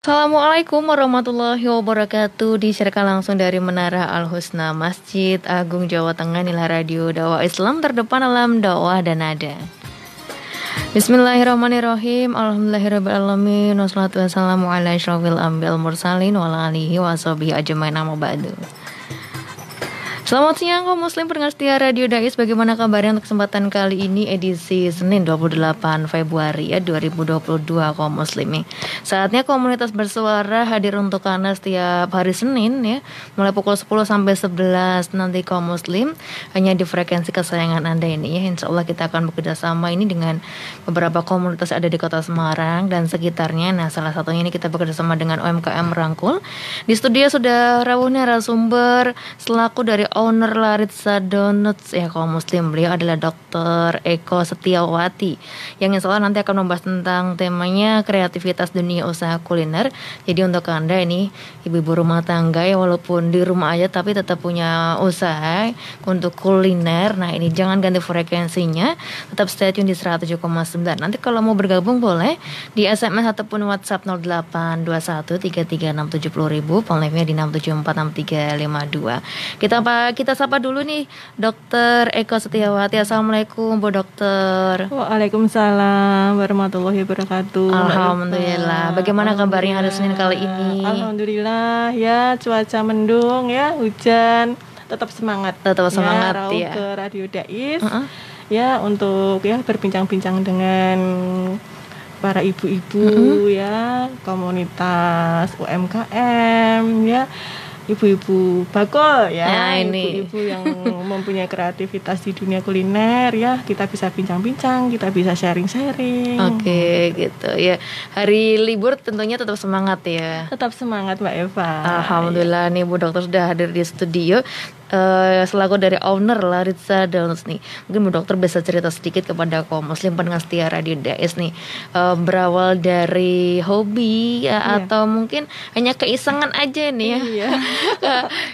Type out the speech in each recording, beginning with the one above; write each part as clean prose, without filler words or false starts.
Assalamualaikum warahmatullahi wabarakatuh. Disiarkan langsung dari Menara Al-Husna, Masjid Agung Jawa Tengah, inilah radio dakwah Islam terdepan dalam dakwah dan nada. Bismillahirrahmanirrahim. Alhamdulillahirrabbilalamin. Wassalatu wassalamu ala asyrafil anbiya'il mursalin wa ala alihi wa sahbihi ajmain, amma ba'du. Selamat siang kaum muslim pendengar setia Radio Dais. Bagaimana kabarnya untuk kesempatan kali ini, edisi Senin 28 Februari 2022 kaum muslimin. Saatnya komunitas bersuara hadir untuk Anda setiap hari Senin ya, mulai pukul 10 sampai 11 nanti kaum muslim, hanya di frekuensi kesayangan Anda ini ya. Insyaallah kita akan bekerja sama ini dengan beberapa komunitas ada di Kota Semarang dan sekitarnya. Nah, salah satunya ini kita bekerja sama dengan UMKM Rangkul. Di studio sudah rawuh narasumber selaku dari owner Laritza Donuts ya kaum muslim. Beliau adalah Dr. Eko Setiawati yang insyaallah nanti akan membahas tentang temanya kreativitas dunia usaha kuliner. Jadi untuk Anda ini ibu-ibu rumah tangga ya, walaupun di rumah aja tapi tetap punya usaha untuk kuliner, nah ini jangan ganti frekuensinya, tetap stay tune di 107,9. Nanti kalau mau bergabung boleh di SMS ataupun WhatsApp 082133670000, phone live-nya di 6746352. Kita sapa dulu nih Dr. Eko Setiawati. Assalamualaikum Bu Dokter. Waalaikumsalam warahmatullahi wabarakatuh. Alhamdulillah. Bagaimana kabarnya hari Senin kali ini? Alhamdulillah ya, cuaca mendung ya, hujan. Tetap semangat. Tetap semangat ya. Ke Radio Dais. Ya, untuk ya berbincang-bincang dengan para ibu-ibu ya, komunitas UMKM ya, ibu-ibu bakul ya, nah, ini ibu-ibu yang mempunyai kreativitas di dunia kuliner ya, kita bisa bincang-bincang, kita bisa sharing-sharing. Oke, gitu ya. Hari libur tentunya tetap semangat ya. Tetap semangat Mbak Eva. Alhamdulillah nih Bu Dokter sudah hadir di studio. Selaku dari owner Laritza Donuts nih, mungkin Bu Dokter bisa cerita sedikit kepada kaum muslim pendengar setia Radio Dais nih, berawal dari hobi ya, atau mungkin hanya keisengan aja nih ya.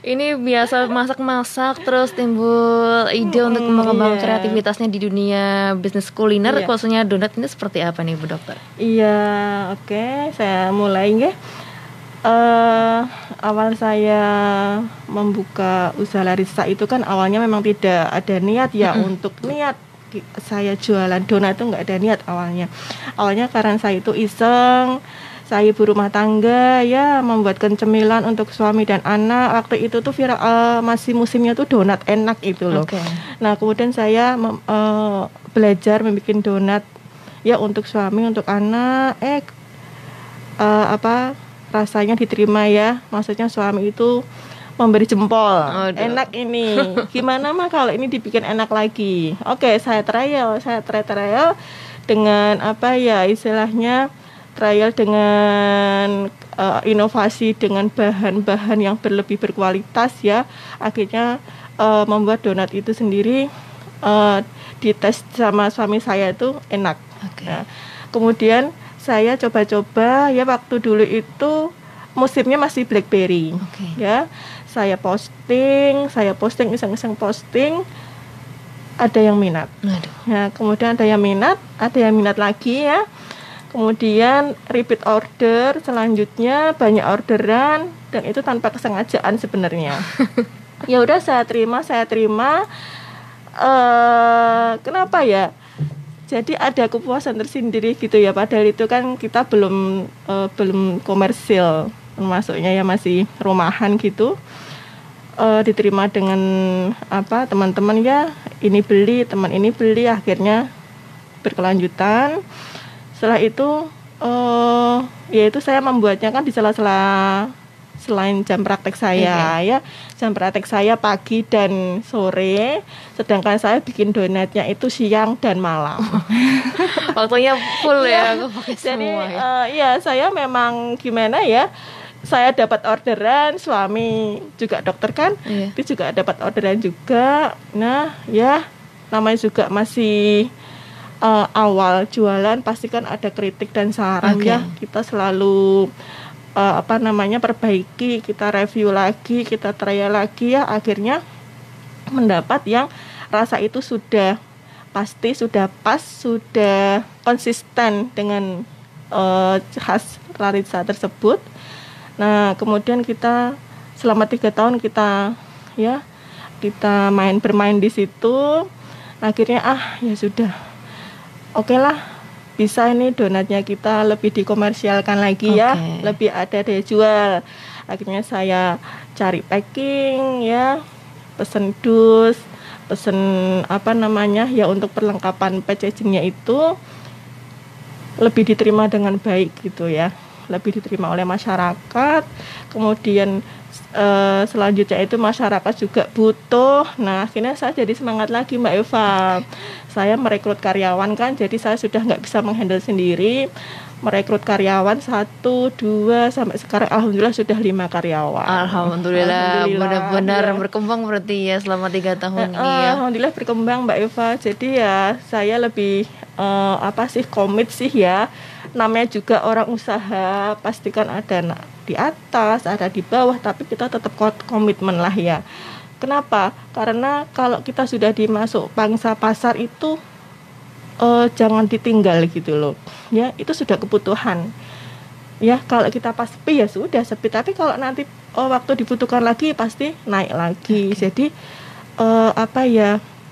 Ini biasa masak-masak terus timbul ide untuk mengembangkan kreativitasnya di dunia bisnis kuliner, khususnya donat ini seperti apa nih Bu Dokter? Iya, oke, saya mulai nggih. Awal saya membuka usaha Laritza itu kan awalnya memang tidak ada niat ya, untuk niat saya jualan donat itu nggak ada niat awalnya. Awalnya karena saya itu iseng, saya ibu rumah tangga ya, membuatkan cemilan untuk suami dan anak. Waktu itu tuh masih musimnya tuh donat enak itu loh. Nah kemudian saya belajar membuat donat ya untuk suami, untuk anak. Rasanya diterima ya, maksudnya suami itu memberi jempol. Enak ini, gimana mah kalau ini dibikin enak lagi. Oke, saya trial dengan istilahnya trial dengan inovasi dengan bahan-bahan yang berlebih berkualitas ya. Akhirnya membuat donat itu sendiri, dites sama suami saya itu enak. Nah, kemudian saya coba-coba ya, waktu dulu itu musimnya masih BlackBerry. Ya. Saya posting iseng-iseng posting, ada yang minat. Nah, kemudian ada yang minat lagi ya. Kemudian repeat order, selanjutnya banyak orderan, dan itu tanpa kesengajaan sebenarnya. Ya udah saya terima. Kenapa ya? Jadi ada kepuasan tersendiri gitu ya, padahal itu kan kita belum komersil, masuknya ya masih rumahan gitu. Diterima dengan teman-teman ya, ini beli, teman ini beli, akhirnya berkelanjutan. Setelah itu yaitu saya membuatnya kan di sela-sela selain jam praktek saya ya, jam praktek saya pagi dan sore, sedangkan saya bikin donatnya itu siang dan malam. Waktunya full ya. Jadi saya memang gimana ya, saya dapat orderan, suami juga dokter kan, itu juga dapat orderan juga. Nah ya, namanya juga masih awal jualan, pasti kan ada kritik dan saran ya, kita selalu perbaiki, kita review lagi, kita trial lagi ya, akhirnya mendapat yang rasa itu sudah pasti, sudah pas, sudah konsisten dengan khas Larissa tersebut. Nah kemudian kita selama 3 tahun kita bermain di situ. Akhirnya ya sudah, oke lah, bisa ini donatnya kita lebih dikomersialkan lagi ya, lebih ada daya jual. Akhirnya saya cari packing ya, pesen dus, pesen untuk perlengkapan packagingnya itu lebih diterima dengan baik gitu ya, lebih diterima oleh masyarakat. Kemudian selanjutnya itu masyarakat juga butuh. Nah akhirnya saya jadi semangat lagi Mbak Eva. Saya merekrut karyawan kan, jadi saya sudah nggak bisa menghandle sendiri. Merekrut karyawan 1, 2 sampai sekarang alhamdulillah sudah 5 karyawan. Alhamdulillah. Benar-benar berkembang berarti ya selama 3 tahun ini ya. Alhamdulillah berkembang Mbak Eva. Jadi ya saya lebih komit sih ya. Namanya juga orang usaha, pastikan ada di atas, ada di bawah, tapi kita tetap komitmen lah ya. Kenapa? Karena kalau kita sudah dimasuk pangsa pasar itu jangan ditinggal gitu loh. Ya, itu sudah kebutuhan. Ya, kalau kita pas sepi ya sudah sepi, tapi kalau nanti waktu dibutuhkan lagi pasti naik lagi. Jadi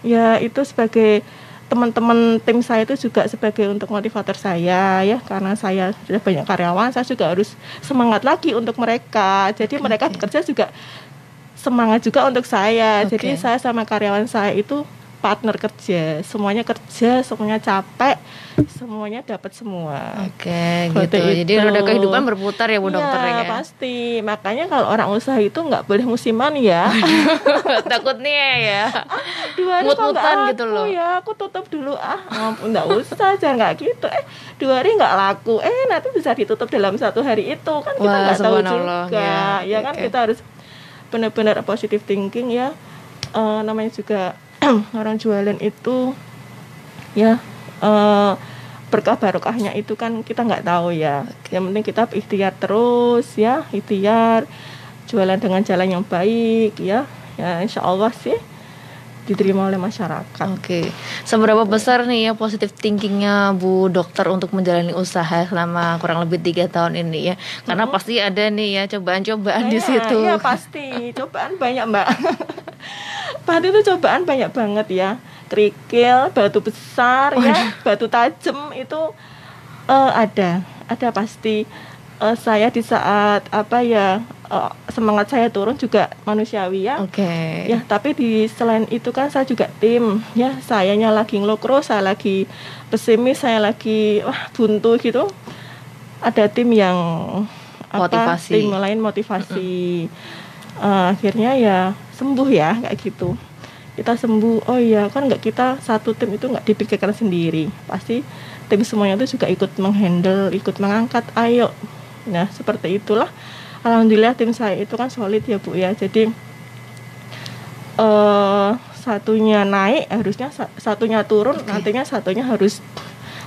ya itu sebagai teman-teman tim saya itu juga sebagai untuk motivator saya ya, karena saya sudah banyak karyawan, saya juga harus semangat lagi untuk mereka. Jadi mereka bekerja juga semangat juga untuk saya. Jadi saya sama karyawan saya itu partner kerja, semuanya capek, semuanya dapat semua. Gitu. Jadi roda kehidupan berputar ya Bu Dokter ya. Pasti. Makanya kalau orang usaha itu nggak boleh musiman ya. Takutnya ya. 2 hari mut-mutan gitu loh. Ya, aku tutup dulu nggak usah, jangan nggak gitu. 2 hari nggak laku, nanti bisa ditutup dalam 1 hari itu kan kita nggak tahu juga. Ya kan kita harus benar-benar positive thinking ya. Namanya juga orang jualan itu ya berkah barokahnya itu kan kita nggak tahu ya. Yang penting kita ikhtiar terus ya, ikhtiar jualan dengan jalan yang baik ya insya Allah sih diterima oleh masyarakat. Seberapa besar nih ya positive thinkingnya Bu Dokter untuk menjalani usaha selama kurang lebih 3 tahun ini ya? Karena pasti ada nih ya cobaan-cobaan di situ. Iya pasti, cobaan banyak Mbak. Pasti itu cobaan banyak banget ya. Kerikil, batu besar ya, batu tajam itu ada pasti. Saya di saat semangat saya turun juga manusiawi ya. Ya, tapi selain itu kan saya juga tim ya. Sayanya lagi ngelokro, saya lagi pesimis, saya lagi buntu gitu. Ada tim yang motivasi. Tim lain motivasi. Akhirnya ya sembuh ya kayak gitu. Kita sembuh. Oh iya kan kita satu tim itu nggak dipikirkan sendiri. Pasti tim semuanya itu juga ikut menghandle, ikut mengangkat. Ayo. Nah seperti itulah. Alhamdulillah tim saya itu kan solid ya Bu ya. Jadi satunya naik harusnya satunya turun, nantinya satunya harus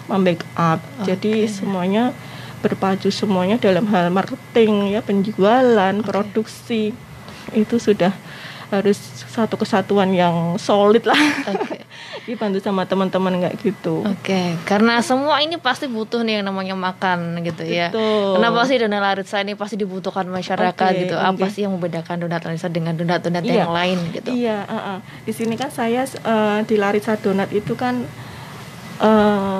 membackup. Jadi semuanya berpacu, semuanya dalam hal marketing ya, penjualan, produksi itu sudah harus satu kesatuan yang solid lah. Dibantu sama teman-teman kayak gitu. Karena semua ini pasti butuh nih yang namanya makan gitu ya. Kenapa sih donat Larissa ini pasti dibutuhkan masyarakat gitu? Apa sih yang membedakan donat Larissa dengan donat-donat yang lain gitu? Iya, di sini kan saya di Larissa Donat itu kan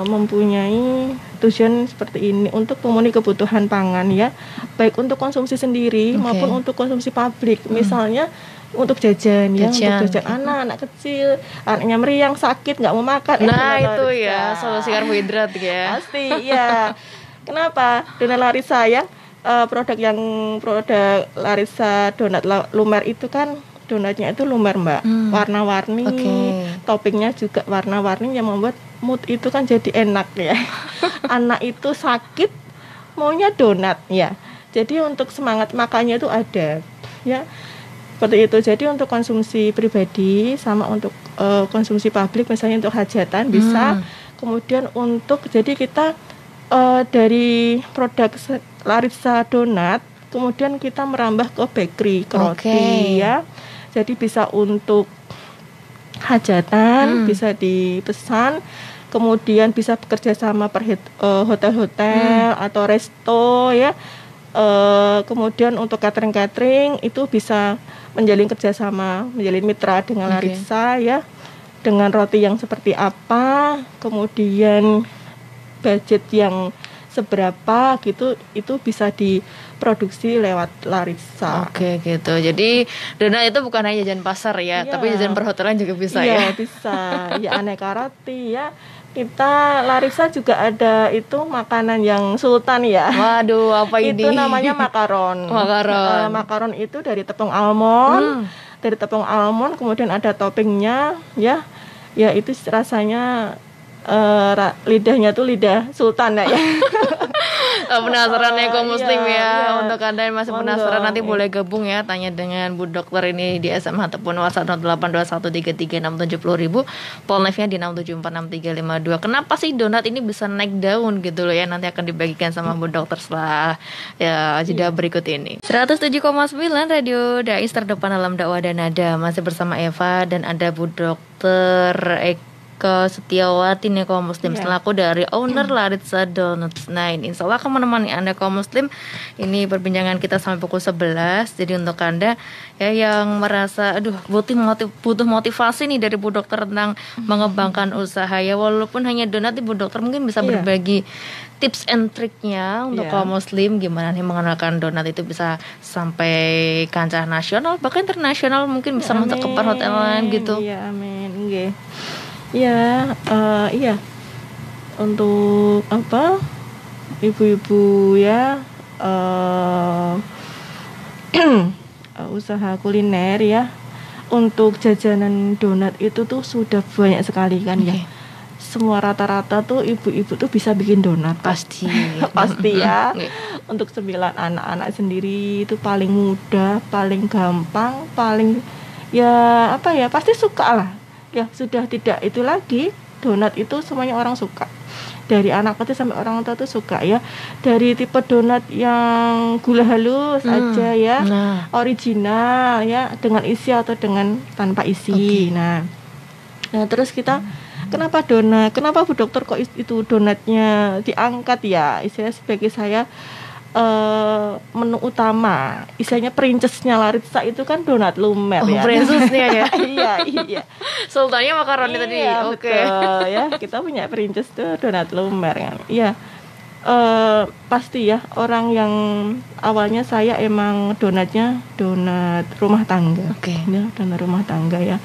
mempunyai tujuan seperti ini untuk memenuhi kebutuhan pangan ya, baik untuk konsumsi sendiri maupun untuk konsumsi publik. Misalnya untuk jajan ya, untuk jajan anak kecil, anaknya meriang sakit nggak mau makan. Nah itu ya solusi karbohidrat ya. Pasti ya. Kenapa? Donat Larissa ya, produk Larissa Donat Lumer itu kan donatnya itu lumer Mbak, warna-warni, toppingnya juga warna-warni yang membuat mood itu kan jadi enak ya. Anak itu sakit maunya donat ya. Jadi untuk semangat makannya itu ada ya. Seperti itu. Jadi untuk konsumsi pribadi sama untuk konsumsi publik, misalnya untuk hajatan bisa. Kemudian untuk jadi kita dari produk Larissa Donat, kemudian kita merambah ke bakery, ke roti ya. Jadi bisa untuk hajatan, bisa dipesan. kemudian bisa bekerja sama hotel-hotel atau resto ya. Kemudian untuk catering itu bisa menjalin kerjasama, menjalin mitra dengan Larissa ya, dengan roti yang seperti apa, kemudian budget yang seberapa gitu, itu bisa diproduksi lewat Larissa. Oke gitu. Jadi donat itu bukan hanya jajan pasar ya, tapi jajan perhotelan juga bisa ya. Iya bisa. Ya aneka roti ya. Kita Larissa juga ada itu makanan yang sultan ya. Waduh, apa ini? Itu namanya makaron. Makaron itu dari tepung almond. Dari tepung almond, kemudian ada toppingnya ya. Ya itu rasanya lidahnya tuh lidah sultan ya. Penasaran ya kaum muslim ya. Untuk Anda yang masih penasaran nanti boleh gabung ya, tanya dengan Bu Dokter ini di SMS ataupun WhatsApp 082133670000, polnefnya di 6746352. Kenapa sih donat ini bisa naik daun gitu loh ya, nanti akan dibagikan sama Bu Dokter setelah ya jeda berikut ini. 107,9 Radio Dais terdepan dalam dakwah dan nada, masih bersama Eva dan ada Bu Dokter Eka Setiawati nih kaum muslim, selaku dari owner Larissa Donuts. Nah ini insya Allah akan menemani Anda kaum muslim ini perbincangan kita sampai pukul 11. Jadi untuk Anda ya yang merasa butuh motivasi nih dari Bu Dokter tentang mengembangkan usaha ya, walaupun hanya donat, Bu Dokter mungkin bisa berbagi tips and triknya untuk kaum muslim gimana nih mengenalkan donat itu bisa sampai kancah nasional bahkan internasional, mungkin bisa masuk ke perhotelan gitu. Iya amin. Iya, iya. Untuk apa? Ibu-ibu ya, usaha kuliner ya. Untuk jajanan donat itu tuh sudah banyak sekali kan ya. Semua rata-rata tuh ibu-ibu tuh bisa bikin donat pasti. Pasti ya. Untuk 9 anak-anak sendiri itu paling mudah, paling gampang, paling ya apa ya, pasti suka lah. Ya sudah tidak itu lagi, donat itu semuanya orang suka. Dari anak kecil sampai orang tua tuh suka ya. Dari tipe donat yang gula halus aja ya, original ya, dengan isi atau dengan tanpa isi. Nah terus kita kenapa donat? Kenapa Bu Dokter kok itu donatnya diangkat ya? Istilahnya sebagai saya menu utama, istilahnya princessnya Larissa itu kan donat lumer ya. Princessnya ya. Iya. Sultannya makaroni tadi. Betul, ya. Kita punya princess tuh donat lumer kan. Iya. Pasti ya, orang yang awalnya saya emang donatnya donat rumah tangga. Ya, donat rumah tangga ya.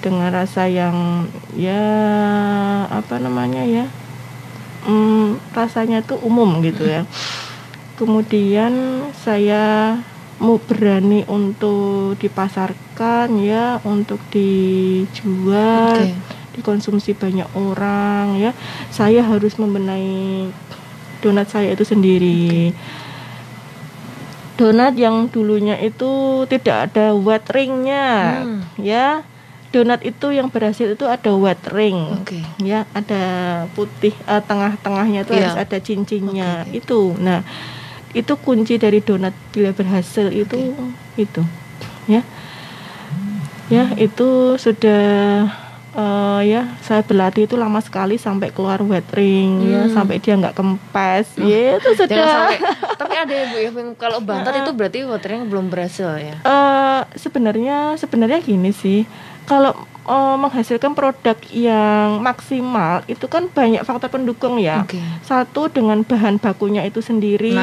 Dengan rasa yang ya apa namanya ya, rasanya tuh umum gitu ya. Kemudian saya mau berani untuk dipasarkan ya, untuk dijual, dikonsumsi banyak orang ya. Saya harus membenahi donat saya itu sendiri. Donat yang dulunya itu tidak ada wet ringnya ya. Donat itu yang berhasil itu ada wet ring, ya, ada putih, tengah-tengahnya itu harus ada cincinnya itu. Nah itu kunci dari donat bila berhasil itu ya itu sudah ya saya berlatih itu lama sekali sampai keluar wet ring ya, sampai dia nggak kempes ya, itu sudah sampai, tapi ada ibu yang kalau bantat itu berarti wet ring belum berhasil ya. Sebenarnya gini sih, kalau menghasilkan produk yang maksimal itu kan banyak faktor pendukung ya. Satu dengan bahan bakunya itu sendiri,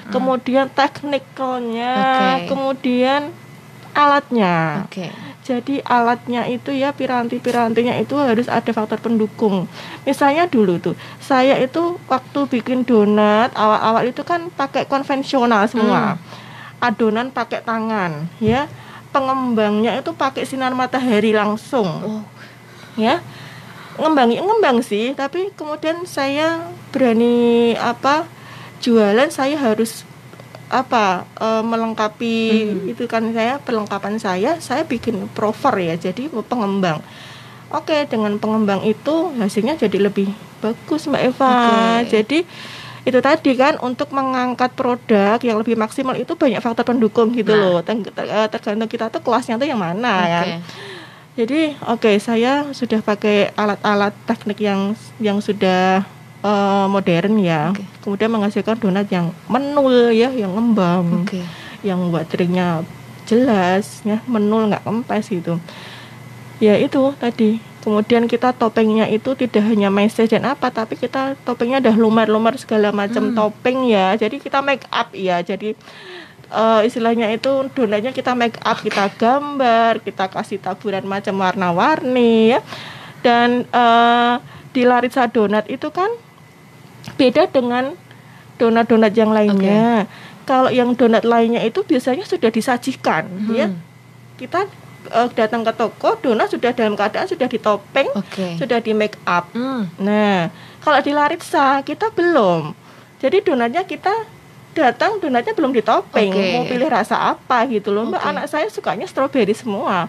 kemudian teknikalnya, kemudian alatnya. Jadi alatnya itu ya, pirantinya itu harus ada faktor pendukung. Misalnya dulu tuh saya itu waktu bikin donat awal-awal itu kan pakai konvensional semua. Adonan pakai tangan ya. Pengembangnya itu pakai sinar matahari langsung. Ya. Ngembang sih, tapi kemudian saya berani jualan, saya harus melengkapi itu kan, perlengkapan saya bikin prover ya, jadi pengembang. Dengan pengembang itu hasilnya jadi lebih bagus Mbak Eva. Jadi itu tadi kan, untuk mengangkat produk yang lebih maksimal itu banyak faktor pendukung gitu loh. Tergantung kita tuh kelasnya tuh yang mana kan. Jadi saya sudah pakai alat-alat teknik yang sudah modern ya. Kemudian menghasilkan donat yang menul ya, yang ngembang, yang buaterinya jelas ya, menul nggak kempes gitu. Ya itu tadi. Kemudian kita toppingnya itu tidak hanya meses dan apa, tapi kita toppingnya udah lumar-lumar segala macam topping ya. Jadi kita make up ya. Jadi istilahnya itu donatnya kita make up, kita gambar, kita kasih taburan macam warna-warni ya. Dan di Laritsa Donat itu kan beda dengan donat-donat yang lainnya. Kalau yang donat lainnya itu biasanya sudah disajikan ya. Kita datang ke toko, donat sudah dalam keadaan sudah ditopeng, sudah di make up. Nah, kalau di Laritsa kita belum. Jadi donatnya kita datang, donatnya belum ditopeng. Mau pilih rasa apa gitu loh. Mbak, anak saya sukanya stroberi semua.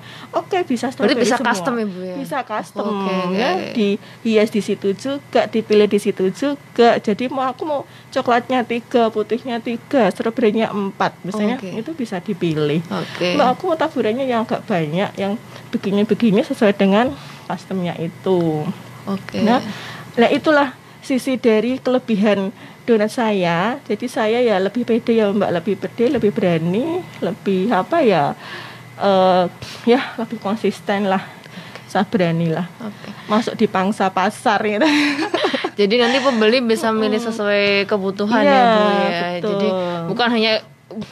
Bisa stroberi bisa semua. Custom Ibu ya. Bisa custom ya. Dihias di situ juga, dipilih di situ juga. Jadi aku mau coklatnya 3, putihnya 3, stroberinya 4 misalnya, itu bisa dipilih. Mbak, aku mau taburannya yang agak banyak, yang begini-begini sesuai dengan customnya itu. Nah itulah sisi dari kelebihan donat saya. Jadi saya ya lebih pede ya Mbak, lebih pede, lebih berani, lebih lebih konsisten lah. Saya berani lah masuk di pangsa pasar gitu. Jadi nanti pembeli bisa milih sesuai kebutuhan ya Bu ya. Betul. Jadi bukan hanya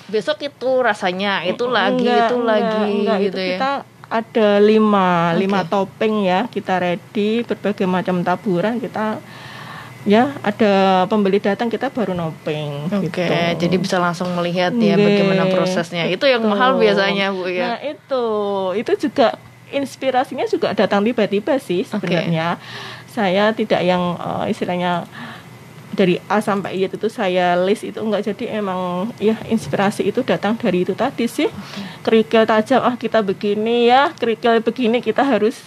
besok itu rasanya itu lagi enggak, gitu itu ya. Kita ada 5 topping ya, kita ready, berbagai macam taburan kita ya, ada pembeli datang kita baru nopeng gitu. Jadi bisa langsung melihat ya bagaimana prosesnya. Itu yang mahal biasanya Bu ya. Nah itu juga inspirasinya juga datang tiba-tiba sih sebenarnya. Saya tidak yang istilahnya dari A sampai Y itu saya list itu enggak. Jadi emang ya inspirasi itu datang dari itu tadi sih. Kerikil tajam, kita begini ya, kerikil begini kita harus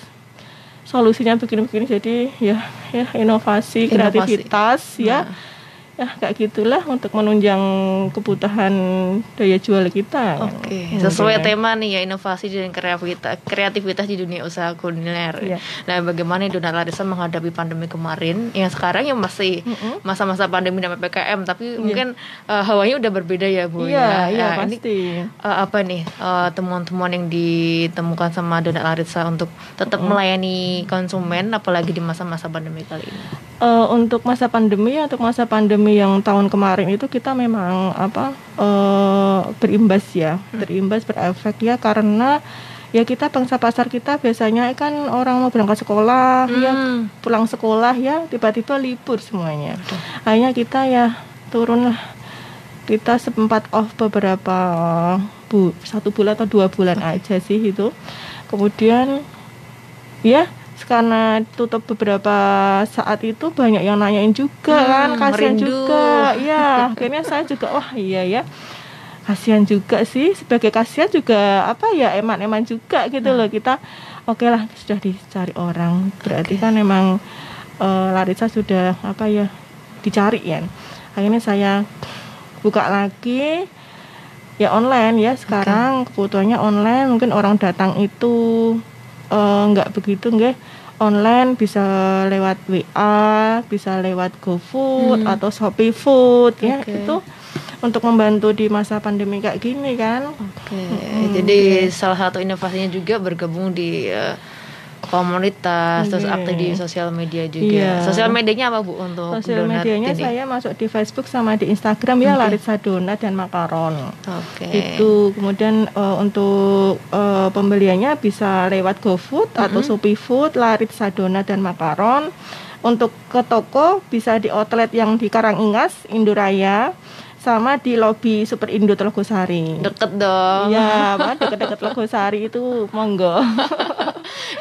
solusinya begini-begini. Jadi ya inovasi, kreativitas ya kayak gitulah untuk menunjang kebutuhan daya jual kita. Sesuai tema nih ya, inovasi dan kreativitas di dunia usaha kuliner. Nah, bagaimana Donat Laritsa menghadapi pandemi kemarin yang sekarang yang masih masa-masa pandemi dan PPKM, tapi mungkin hawanya udah berbeda ya Bu ya. Pasti. Ini apa nih temuan-temuan yang ditemukan sama Donat Laritsa untuk tetap melayani konsumen apalagi di masa-masa pandemi kali ini? Untuk masa pandemi yang tahun kemarin itu kita memang berimbas berefek ya, karena ya kita bangsa pasar kita biasanya kan orang mau berangkat sekolah ya, pulang sekolah ya, tiba-tiba libur semuanya. Akhirnya kita ya turun lah, kita sempat off beberapa 1 bulan atau 2 bulan aja sih itu. Kemudian ya karena tutup beberapa saat itu banyak yang nanyain juga kan, kasihan juga ya. Akhirnya saya juga kasihan juga sih, sebagai kasihan juga eman-eman juga gitu loh kita. Lah sudah dicari orang, berarti kan memang Laritsa sudah dicari ya. Akhirnya saya buka lagi ya online ya. Sekarang kebutuhannya online, mungkin orang datang itu nggak begitu online, bisa lewat WA, bisa lewat GoFood atau Shopee Food ya. Itu untuk membantu di masa pandemi kayak gini kan. Jadi salah satu inovasinya juga bergabung di komunitas, terus aktif di sosial media juga. Sosial medianya apa Bu untuk sosial donat medianya ini? Saya masuk di Facebook sama di Instagram ya, Laritsa Donat dan Makaron. Itu kemudian untuk pembeliannya bisa lewat GoFood atau Shopee Food, Laritsa Donat dan Makaron. Untuk ke toko bisa di outlet yang di Karanganyar, Indoraya, sama di lobi Super Indo Telogosari. Deket dong. Iya, deket-deket Telogosari itu monggo.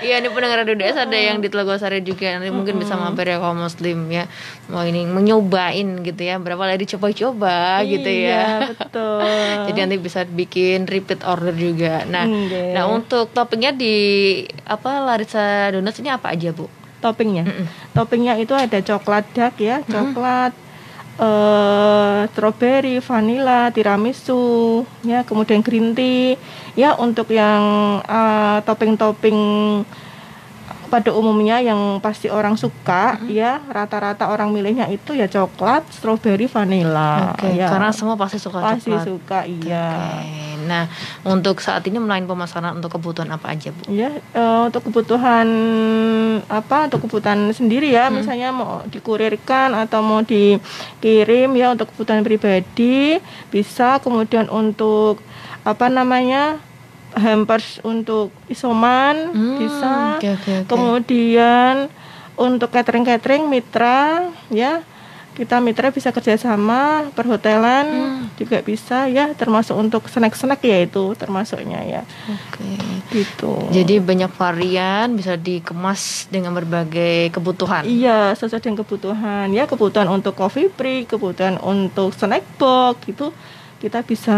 Iya, ini pendengar DDS ada yang di Telogosari juga, nanti mungkin bisa mampir ya kaum muslim ya, mau ini menyobain gitu ya, berapa kali dicoba-coba gitu ya. Iya, betul. Jadi nanti bisa bikin repeat order juga. Nah, nah untuk toppingnya di Laritsa Donuts ini apa aja Bu? Toppingnya itu ada coklat dark ya, coklat strawberry, vanilla, tiramisu, ya, kemudian green tea. Ya, untuk yang topping-topping pada umumnya yang pasti orang suka, ya, rata-rata orang milihnya itu ya coklat, strawberry, vanilla. Oke, Ya, karena semua pasti suka pasti coklat. suka, iya. Oke. Nah, untuk saat ini melayani pemasaran untuk kebutuhan apa aja, Bu? Ya, untuk kebutuhan untuk kebutuhan sendiri ya, misalnya mau dikurirkan atau mau dikirim ya untuk kebutuhan pribadi bisa, kemudian untuk hampers untuk isoman bisa. Oke. Kemudian untuk catering mitra ya, kita mitra bisa kerjasama, perhotelan juga bisa ya, termasuk untuk snack ya, itu termasuknya ya. Oke. Gitu. Jadi banyak varian, bisa dikemas dengan berbagai kebutuhan. Iya, sesuai dengan kebutuhan ya, kebutuhan untuk coffee break, kebutuhan untuk snack box gitu. Kita bisa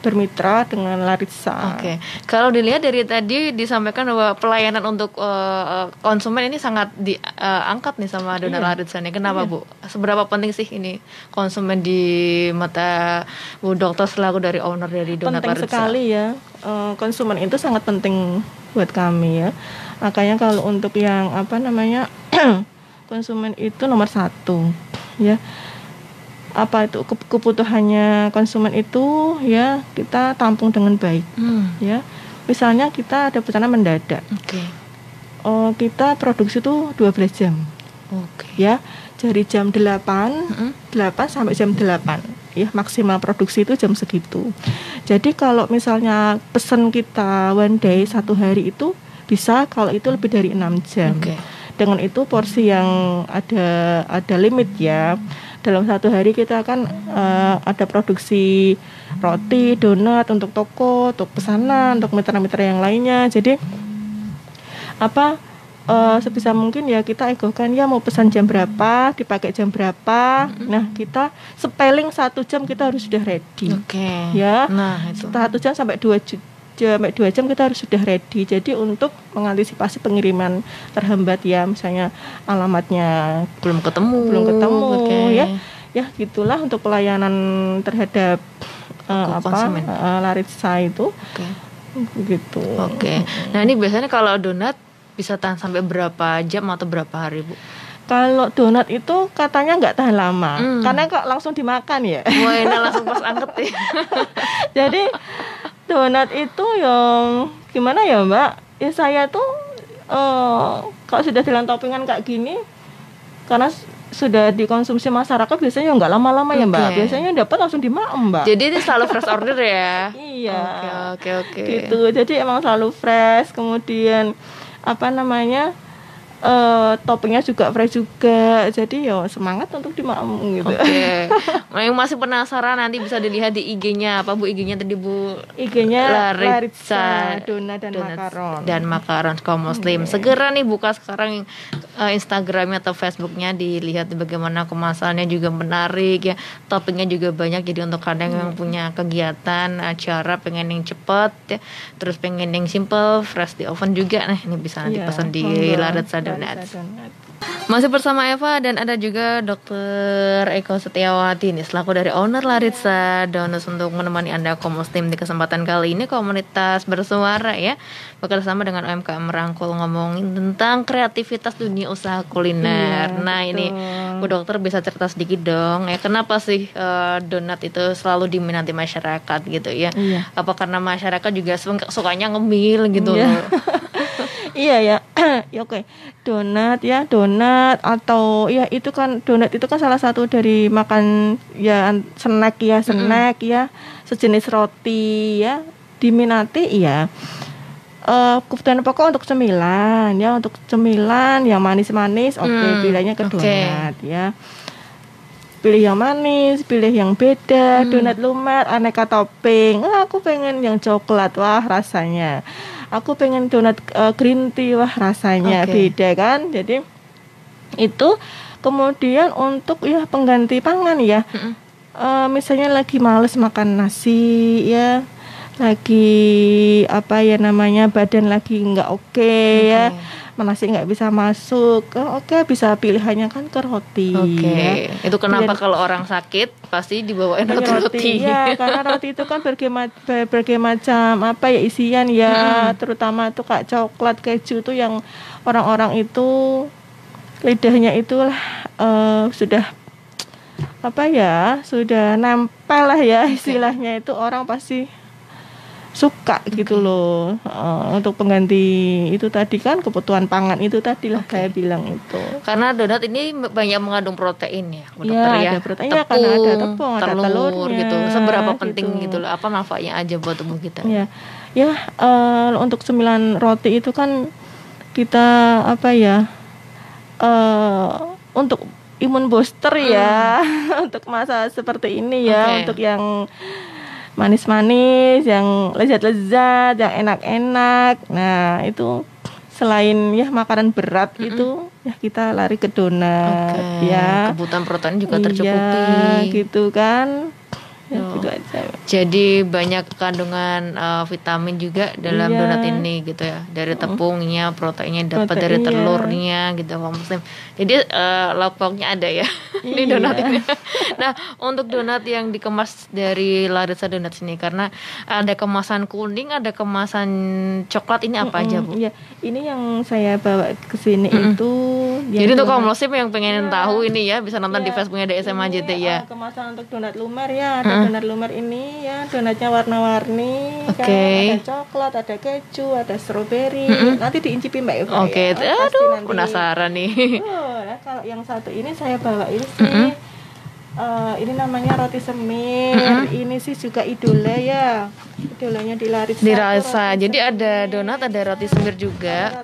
bermitra dengan Laritza. Oke. Kalau dilihat dari tadi disampaikan bahwa pelayanan untuk konsumen ini sangat diangkat nih sama Donat Laritza nih. Kenapa, Bu? Seberapa penting sih ini konsumen di mata Bu Dokter selaku dari owner dari Donat Laritza? Penting sekali ya. Konsumen itu sangat penting buat kami ya. Makanya kalau untuk yang konsumen itu nomor 1 ya. Itu kebutuhannya konsumen itu ya kita tampung dengan baik ya. Misalnya kita ada pesanan mendadak, kita produksi itu 12 jam ya, dari jam 8 sampai jam 8 ya, maksimal produksi itu jam segitu. Jadi kalau misalnya pesan kita one day, 1 hari itu bisa, kalau itu lebih dari 6 jam. Dengan itu porsi yang ada limit ya. Dalam 1 hari kita akan ada produksi roti, donat untuk toko, untuk pesanan, untuk mitra-mitra yang lainnya. Jadi sebisa mungkin ya kita egokan ya, mau pesan jam berapa, dipakai jam berapa. Nah, kita spelling 1 jam kita harus sudah ready. Ya. Nah, itu. 1 jam sampai 2 jam kita harus sudah ready. Jadi untuk mengantisipasi pengiriman terhambat ya, misalnya alamatnya belum ketemu ya gitulah untuk pelayanan terhadap Laritza itu gitu. Nah, ini biasanya kalau donat bisa tahan sampai berapa jam atau berapa hari, Bu? Kalau donat itu katanya nggak tahan lama, karena kok langsung dimakan ya. Wah, ini langsung pas anget ya. Jadi donat itu yang gimana ya, Mbak? Ya saya tuh kalau sudah dengan toppingan kayak gini, karena sudah dikonsumsi masyarakat biasanya nggak lama-lama ya, Mbak. Biasanya dapat langsung dimakan, Mbak. Jadi ini selalu fresh order ya? Iya. Oke. Gitu. Jadi emang selalu fresh. Kemudian toppingnya juga fresh juga, jadi ya semangat untuk dimakan gitu. Yang masih penasaran nanti bisa dilihat di IG-nya apa, Bu? IG-nya tadi, Bu? IG-nya Laritza Donat dan Makaron kaum muslim. Segera nih buka sekarang Instagramnya atau Facebooknya, dilihat bagaimana kemasannya juga menarik ya, toppingnya juga banyak. Jadi untuk kadang yang punya kegiatan acara pengen yang cepet ya, terus pengen yang simple fresh di oven juga, nah ini bisa nanti pesan di Laritza Donat. Masih bersama Eva dan ada juga Dr. Eko Setiawati nih selaku dari owner Laritza Donat untuk menemani Anda kaum muslim di kesempatan kali ini. Komunitas bersuara ya, bekerjasama dengan UMKM Merangkul, ngomongin tentang kreativitas dunia usaha kuliner. Nah, betul. Ini Bu Dokter bisa cerita sedikit dong ya, kenapa sih donat itu selalu diminati masyarakat gitu ya? Apa karena masyarakat juga sukanya ngemil gitu loh? Iya ya, oke. Donat atau ya itu kan, donat itu kan salah satu dari makan ya, snack ya, sejenis roti ya, diminati ya. Kebutuhan pokok untuk cemilan ya, untuk cemilan yang manis-manis, pilihannya ke donat ya. Pilih yang manis, pilih yang beda, donat lumer, aneka topping. Aku pengen yang coklat, wah rasanya. Aku pengen donat green tea, wah rasanya beda kan. Jadi itu kemudian untuk ya pengganti pangan ya. Misalnya lagi males makan nasi ya, apa ya namanya, badan lagi nggak oke ya, nasi nggak bisa masuk, oke, bisa pilihannya kan ke roti. Ya. Itu kenapa kalau orang sakit pasti dibawain roti. Ya, karena roti itu kan berbagai macam apa ya isian ya, terutama tuh kayak coklat, keju tuh yang orang-orang itu lidahnya itulah sudah apa ya, sudah nempel lah ya istilahnya, itu orang pasti suka gitu loh. Untuk pengganti itu tadi kan, kebutuhan pangan itu tadi lah saya bilang itu. Karena donat ini banyak mengandung protein ya, Bu Dokter ya. Ada protein ya, karena ada tepung, ada telurnya gitu. Seberapa penting gitu loh, apa manfaatnya aja buat tubuh kita? Ya, untuk 9 roti itu kan kita apa ya, untuk imun booster ya, untuk masa seperti ini ya, untuk yang manis-manis, yang lezat-lezat, yang enak-enak. Nah, itu selain ya makanan berat itu ya kita lari ke donat ya. Kebutuhan protein juga tercukupi. Gitu kan. Ya, gitu aja. Jadi banyak kandungan vitamin juga dalam donat ini gitu ya. Dari tepungnya, proteinnya dapat dari telurnya gitu, kaum muslim. Jadi lauk pauknya ada ya di donat ini. Nah, untuk donat yang dikemas dari Larissa Donat ini, karena ada kemasan kuning, ada kemasan coklat, ini apa aja, Bu? Ya, ini yang saya bawa ke sini itu. Jadi untuk kaum muslim yang pengen tahu ini ya, bisa nonton di Facebooknya DSM AJT ya. Kemasan untuk donat lumer ya, ada donat lumer ini ya, donatnya warna-warni, ada coklat, ada keju, ada stroberi. Nanti diincipi Mbak Eva. Aduh, penasaran nih. Nah, kalau yang satu ini saya bawa ini sih, ini namanya roti semir. Ini sih juga idola ya, idolanya di Larissa. Jadi ada donat, ada roti semir juga.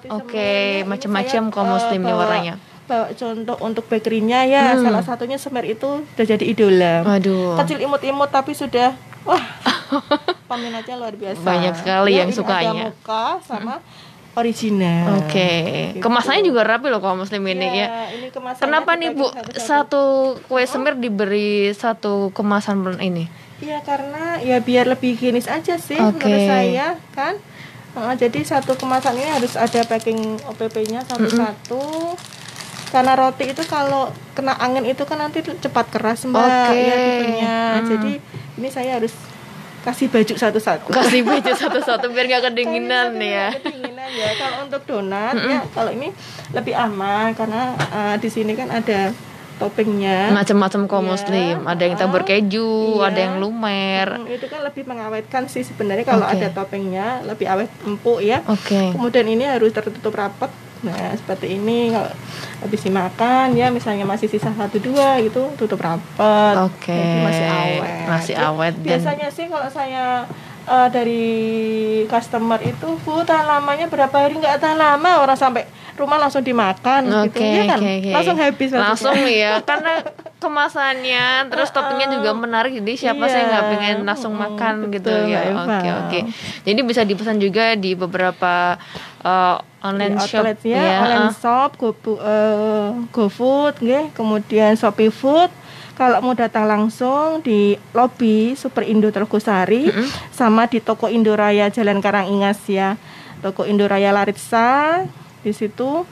Macam-macam kaum muslim nih warnanya. Bawa contoh untuk bakerynya ya, salah satunya semir itu udah jadi idola. Kecil imut-imut tapi sudah peminatnya luar biasa. Banyak sekali yang sukanya. Ada mocha sama original. Gitu. Kemasannya juga rapi loh kaum muslim ini ya. Ini kenapa nih Bu, satu kue semir diberi satu kemasan ini? Iya, karena ya biar lebih higienis aja sih menurut saya kan. Jadi satu kemasan ini harus ada packing OPP-nya satu-satu. Karena roti itu kalau kena angin itu kan nanti cepat keras Mbak, ya tipenya. Jadi ini saya harus kasih baju satu-satu. Biar nggak kedinginan ya. Kedinginan ya. Kalau untuk donat ya, kalau ini lebih aman karena di sini kan ada toppingnya. Macam-macam kaum muslim. Ada yang tabur keju, ada yang lumer. Itu kan lebih mengawetkan sih sebenarnya kalau ada toppingnya, lebih awet empuk ya. Kemudian ini harus tertutup rapat. Nah, seperti ini kalau habis dimakan ya, misalnya masih sisa 1-2 gitu, tutup rapat. Jadi masih awet. Biasanya sih kalau saya dari customer itu, Bu, tahan lamanya berapa hari? Nggak tahan lama, orang sampai rumah langsung dimakan gitu ya kan. Langsung habis langsung ya, karena kemasannya terus toppingnya juga menarik, jadi siapa sih nggak pengen langsung makan gitu ya. Jadi bisa dipesan juga di beberapa online shop ya, online shop, GoFood, kemudian Shopee Food. Kalau mau datang langsung di lobi Super Indo Telgosari, sama di toko Indoraya Jalan Karangingas ya, toko Indoraya Larissa. Di situ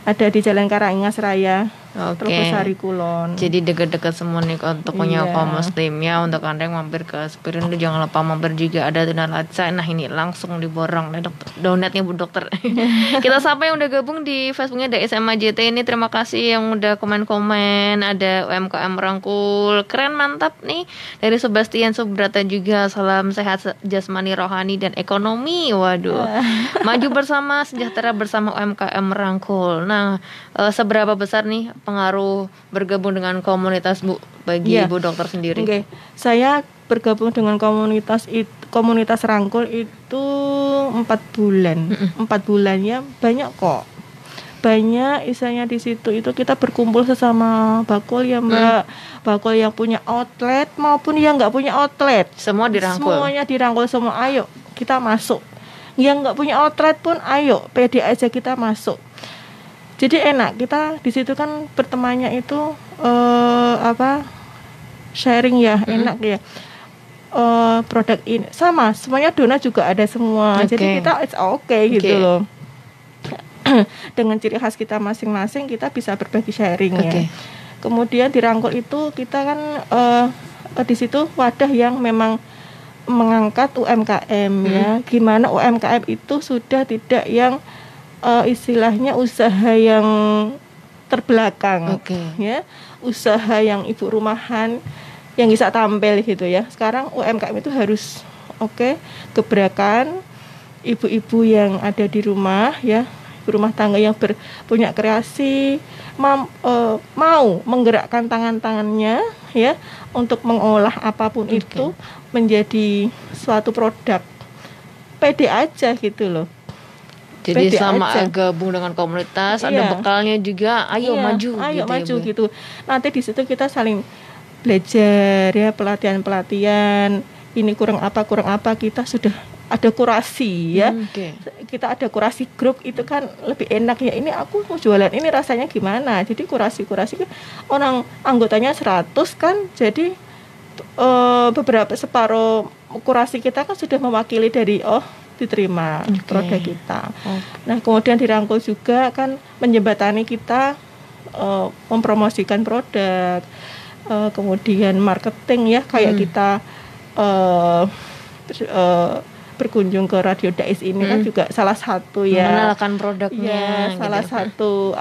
ada di Jalan Karangingas Raya, Telgosari Kulon. Jadi dekat-dekat semua nih tokonya kaum muslim ya. Untuk Anda yang mampir ke Super Indo, jangan lupa mampir juga ada donat Larissa. Nah, ini langsung diborong nih donatnya Bu Dokter. Kita sapa yang udah gabung di Facebooknya DSM AJT ini. Terima kasih yang udah komen-komen. Ada UMKM Rangkul, keren, mantap nih. Dari Sebastian Subrata juga, salam sehat jasmani, rohani dan ekonomi. Waduh, maju bersama, sejahtera bersama UMKM Rangkul. Nah, seberapa besar nih pengaruh bergabung dengan komunitas Bu bagi Bu Dokter sendiri? Saya bergabung dengan komunitas Rangkul itu 4 bulan. 4 bulan ya, banyak kok. Banyak isanya di situ itu kita berkumpul sesama bakul ya Mbak. Bakul yang punya outlet maupun yang nggak punya outlet. Semua dirangkul. Semuanya dirangkul semua. Ayo kita masuk. Yang nggak punya outlet pun ayo, pede aja kita masuk. Jadi enak, kita di situ kan bertemannya itu sharing ya, enak ya. produk ini sama, semuanya donat juga ada semua. Jadi kita it's okay gitu loh. Dengan ciri khas kita masing-masing kita bisa berbagi sharing ya. Kemudian di Rangkul itu kita kan di situ wadah yang memang mengangkat UMKM ya. Gimana UMKM itu sudah tidak yang istilahnya usaha yang terbelakang ya. Usaha yang ibu rumahan yang bisa tampil gitu ya. Sekarang UMKM itu harus gebrakan ibu-ibu yang ada di rumah ya, rumah tangga yang punya kreasi, mau menggerakkan tangan-tangannya ya untuk mengolah apapun itu menjadi suatu produk. Pede aja gitu loh. Jadi sama gabung dengan komunitas, ada bekalnya juga, ayo maju gitu. Nanti di situ kita saling belajar ya, pelatihan-pelatihan, ini kurang apa kita sudah ada kurasi ya. Kita ada kurasi grup, itu kan lebih enak ya, ini aku mau jualan ini rasanya gimana. Jadi kurasi orang anggotanya 100 kan, jadi beberapa separuh kurasi kita kan sudah mewakili dari diterima produk kita. Nah kemudian dirangkul juga kan menjembatani kita mempromosikan produk, kemudian marketing ya, kayak kita berkunjung ke Radio Dais ini kan juga salah satu ya, mengenalkan produknya ya, salah satu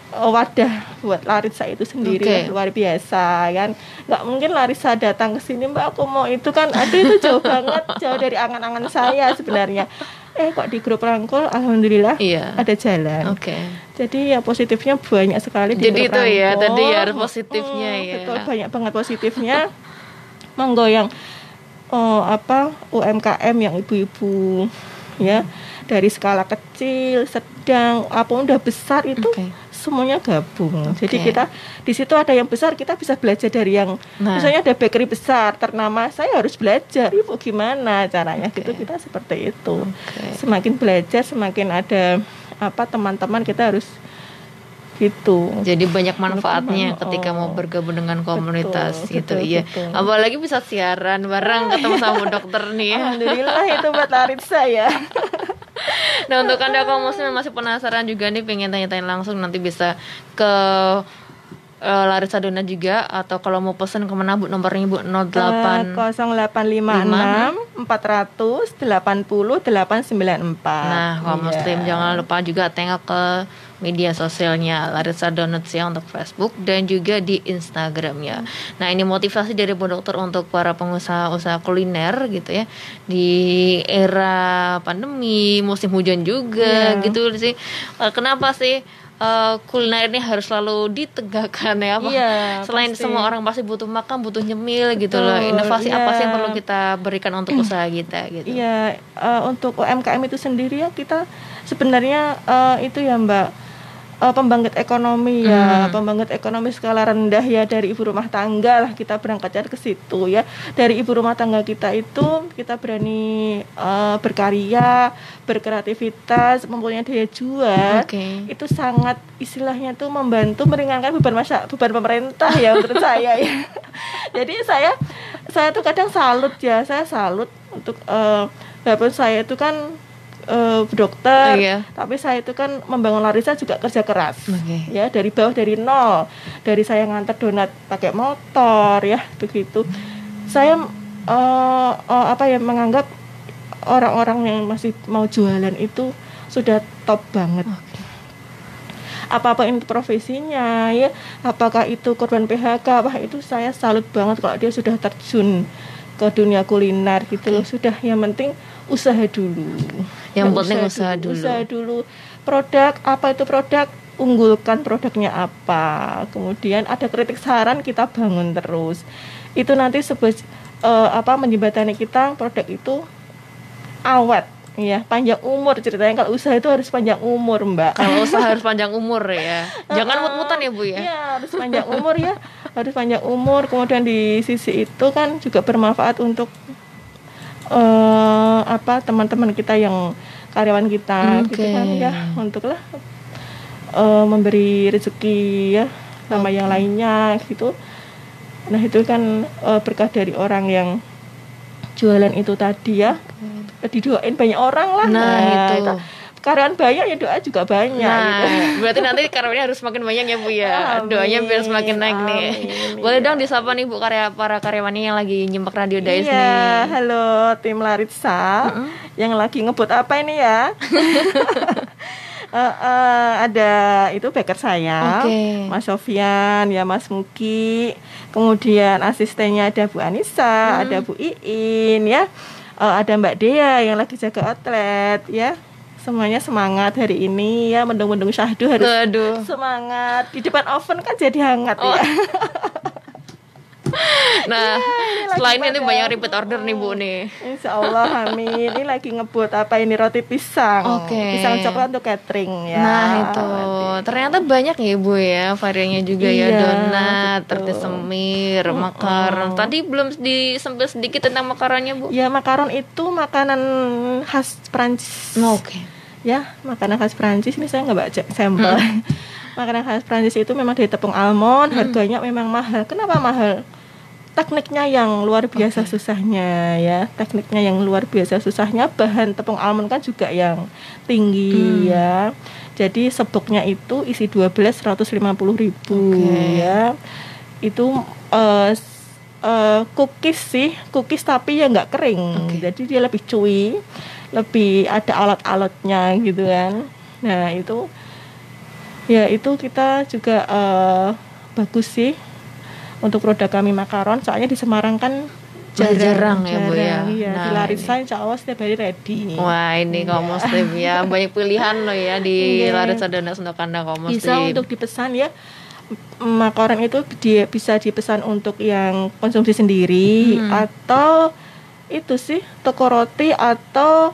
wadah buat Larissa itu sendiri luar biasa kan. Nggak mungkin Larissa datang ke sini, Mbak aku mau itu kan, aduh itu jauh banget, jauh dari angan-angan saya sebenarnya. Kok di grup Rangkul alhamdulillah ada jalan. Jadi ya positifnya banyak sekali di jadi grup itu Rangkul. Ya tadi ya positifnya ya. Betul, banyak banget positifnya. Monggo yang UMKM yang ibu-ibu ya, dari skala kecil, sedang, apa udah besar itu semuanya gabung. Jadi kita di situ ada yang besar, kita bisa belajar dari yang misalnya ada bakery besar ternama, saya harus belajar ibu gimana caranya gitu. Kita seperti itu. Semakin belajar semakin ada teman-teman, kita harus gitu. Jadi banyak manfaatnya ketika mau bergabung dengan komunitas gitu. Apalagi bisa siaran bareng, ketemu sama dokter nih ya. Alhamdulillah itu buat Larissa ya. Nah untuk Anda kaum muslim masih penasaran juga nih, pengen tanya-tanya langsung, nanti bisa ke Larissa Donat juga, atau kalau mau pesan kemana Bu, nomornya Bu? 0856 400 80 894. Nah kaum muslim jangan lupa juga tengok ke media sosialnya Larissa Donat ya, untuk Facebook dan juga di Instagramnya. Nah ini motivasi dari Bu Dokter untuk para pengusaha-usaha kuliner gitu ya, di era pandemi, musim hujan juga gitu sih. Kenapa sih kuliner ini harus selalu ditegakkan ya? Selain pasti. Semua orang pasti butuh makan, butuh nyemil gitu loh. Inovasi apa sih yang perlu kita berikan untuk usaha kita gitu? Untuk UMKM itu sendiri ya, kita sebenarnya itu ya Mbak, pembangkit ekonomi ya, pembangkit ekonomi skala rendah ya, dari ibu rumah tangga lah, kita berangkatnya ke situ ya. Dari ibu rumah tangga kita itu kita berani berkarya, berkreativitas, mempunyai daya jual. Itu sangat istilahnya tuh membantu meringankan beban pemerintah ya menurut saya ya. Jadi saya tuh kadang salut ya, saya salut untuk walaupun saya itu kan dokter, tapi saya itu kan membangun Larissa juga kerja keras ya, dari bawah, dari nol, dari saya nganter donat pakai motor ya begitu. Saya menganggap orang-orang yang masih mau jualan itu sudah top banget. Apa-apa itu profesinya ya, apakah itu korban PHK, itu saya salut banget kalau dia sudah terjun ke dunia kuliner gitu loh. Sudah, yang penting usaha dulu. Yang penting usaha dulu. Produk, apa itu produk, unggulkan produknya apa. Kemudian ada kritik saran, kita bangun terus. Itu nanti menjembatani kita produk itu awet ya, panjang umur. Ceritanya kalau usaha itu harus panjang umur Mbak. Kalau usaha harus panjang umur ya. Jangan mut-mutan ya Bu ya. Iya, harus panjang umur ya. Harus panjang umur. Kemudian di sisi itu kan juga bermanfaat untuk teman-teman kita yang karyawan kita gitu kan ya, untuklah memberi rezeki ya sama yang lainnya gitu. Nah itu kan berkah dari orang yang jualan itu tadi ya. Didoain banyak orang lah. Nah itu. Karyawan banyak ya doa juga banyak. Nah, gitu. berarti nanti karyawannya harus semakin banyak ya Bu ya. Amin, Doanya biar semakin naik nih. amin, Boleh ya. dong disapa nih Bu para karyawannya yang lagi nyimak Radio Dais Iya, nih. halo tim Laritsa yang lagi ngebut apa ini ya? Ada itu backer saya, Oke. Mas Sofyan, ya Mas Muki, kemudian asistennya ada Bu Anissa, ada Bu Iin, ya, ada Mbak Dea yang lagi jaga outlet, ya. Semuanya semangat hari ini ya, mendung-mendung syahdu harus Aduh. semangat. Di depan oven kan jadi hangat ya. Nah, lagi selain itu pada- banyak repeat order nih Bu nih. Insya Allah, amin. Ini lagi ngebut apa ini roti pisang. Oke. Pisang coklat untuk catering ya. Nah itu ternyata banyak ya Bu ya variannya juga ya, Iya, donat, betul. roti semir, makaron. Tadi belum disempil sedikit tentang makaronnya Bu. Ya, makaron itu makanan khas Prancis. Oke. Ya, makanan khas Prancis ini saya nggak baca sampel. Makanan khas Prancis itu memang dari tepung almond, harganya memang mahal. Kenapa mahal? Tekniknya yang luar biasa susahnya ya. Tekniknya yang luar biasa susahnya, bahan tepung almond kan juga yang tinggi ya. Jadi seboknya itu isi 12 150.000 ya. Itu cookies sih, cookies tapi ya nggak kering. Jadi dia lebih chewy, lebih ada alat-alatnya gitu kan. Nah itu ya itu kita juga bagus sih untuk produk kami makaron, soalnya di Semarang kan Jarang ya, Bu, ya. Iya, Nah, di Larissa insya Allah setiap hari ready. Wah ini kaum muslim ya, banyak pilihan loh ya di Iya. Larissa dan Sundakanda kaum muslim. Bisa untuk dipesan ya. Makaron itu bisa dipesan untuk yang konsumsi sendiri atau itu sih toko roti atau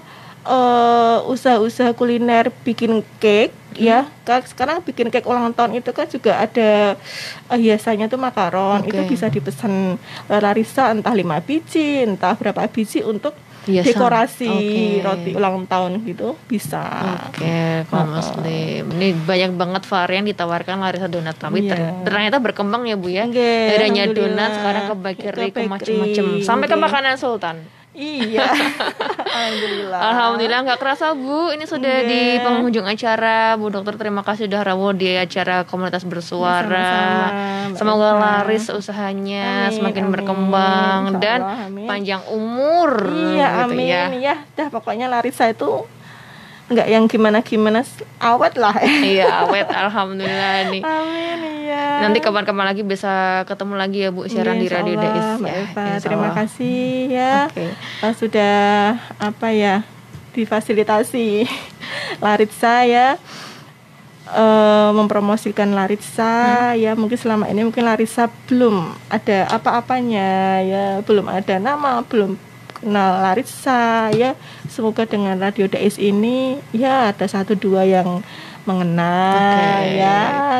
usaha-usaha kuliner bikin cake ya. Sekarang bikin cake ulang tahun itu kan juga ada hiasannya tuh makaron. Itu bisa dipesan Larissa entah 5 biji, entah berapa biji untuk Hiasan. dekorasi Oke. roti ulang tahun gitu bisa. Oke, kaum muslim. Ini banyak banget varian ditawarkan Larissa Donat, tapi Iya. ternyata berkembang ya Bu ya. Oke, Dari hanya alhamdulillah. donat sekarang ke bakery, Ke ke macam-macam, bakery. sampai ke Oke. makanan sultan. Iya. Alhamdulillah. Alhamdulillah nggak kerasa Bu, ini sudah Oke. di penghujung acara. Bu Dokter terima kasih sudah rawuh di acara Komunitas Bersuara. Sama-sama, Mbak Semoga Eva. laris usahanya Amin, semakin amin. berkembang Insya dan Allah, amin. panjang umur. Iya, gitu amin ya. ya. Dah pokoknya Larissa itu nggak yang gimana-gimana, awet lah. Iya, awet alhamdulillah nih. Amin ya. Nanti kapan-kapan lagi bisa ketemu lagi ya Bu siaran di Insya Radio Allah, Dais Mbak ya. Eva. Insya Terima Allah. kasih ya. Oke. Sudah apa ya difasilitasi Larissa ya. Mempromosikan Larissa ya, mungkin selama ini mungkin Larissa belum ada apa-apanya ya, belum ada nama, belum kenal Larissa ya. Semoga dengan Radio Dais ini ya ada 1-2 yang mengenal ya.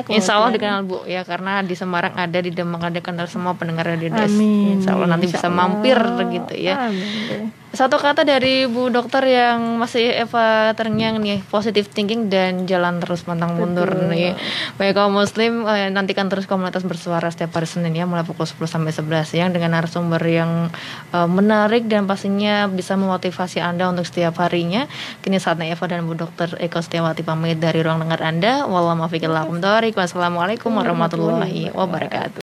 Insya Allah Kemudian- dikenal Bu ya, karena di Semarang ada, di Demak ada, kenal semua pendengar Radio Dais. Amin. Insya Allah nanti Insya bisa Allah. mampir gitu ya. Amin. Satu kata dari Bu Dokter yang masih Eva terngiang nih, positive thinking dan jalan terus pantang mundur nih. Baik kaum muslim, nantikan terus Komunitas Bersuara setiap hari Senin ya, mulai pukul 10 sampai 11 siang dengan narasumber yang menarik dan pastinya bisa memotivasi Anda untuk setiap harinya. Kini saatnya Eva dan Bu Dokter Eko Setiawati pamit dari ruang dengar Anda. Wassalamualaikum warahmatullahi wabarakatuh.